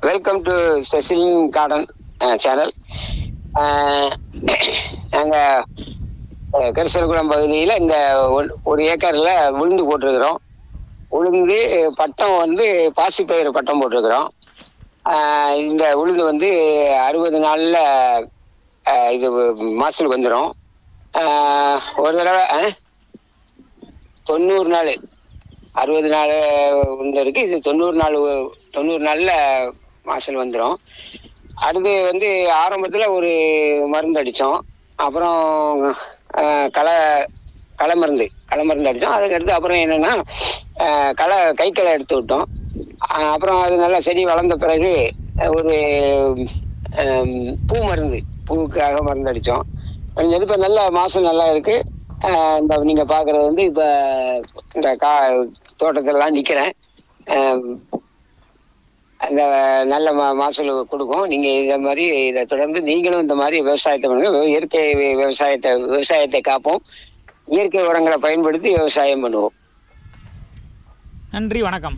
Welcome to செசிலின் garden channel. நாங்கள் கரிசல்குளம் பகுதியில் இந்த ஒரு ஏக்கரில் உளுந்து போட்டிருக்கிறோம். உளுந்து பட்டம் வந்து பாசிப்பயிறு பட்டம் போட்டிருக்கிறோம். இந்த உளுந்து வந்து 60 நாளில் இது மாசத்துக்கு வந்துடும். ஒரு தடவை 90 நாள் 60 நாள் உளுந்து இருக்குது. இது 90 நாளில் மாசல் வந்துடும். அடுத்து வந்து ஆரம்பத்தில் ஒரு மருந்து அடித்தோம். அப்புறம் களை மருந்து அடித்தோம். அதுக்கடுத்து அப்புறம் என்னென்னா கைக்களை எடுத்து விட்டோம். அப்புறம் அது நல்லா செடி வளர்ந்த பிறகு ஒரு பூவுக்காக மருந்து அடித்தோம். இப்போ நல்ல மாசம் நல்லா இருக்குது. இந்த நீங்கள் பார்க்குறது வந்து இப்போ இந்த தோட்டத்திலலாம் நிற்கிறேன். அந்த நல்ல மாசல் கொடுக்கும். நீங்கள் இதை மாதிரி இதை தொடர்ந்து நீங்களும் இந்த மாதிரி விவசாயத்தை பண்ணுங்க. இயற்கை விவசாயத்தை காப்போம். இயற்கை உரங்களை பயன்படுத்தி விவசாயம் பண்ணுவோம். நன்றி, வணக்கம்.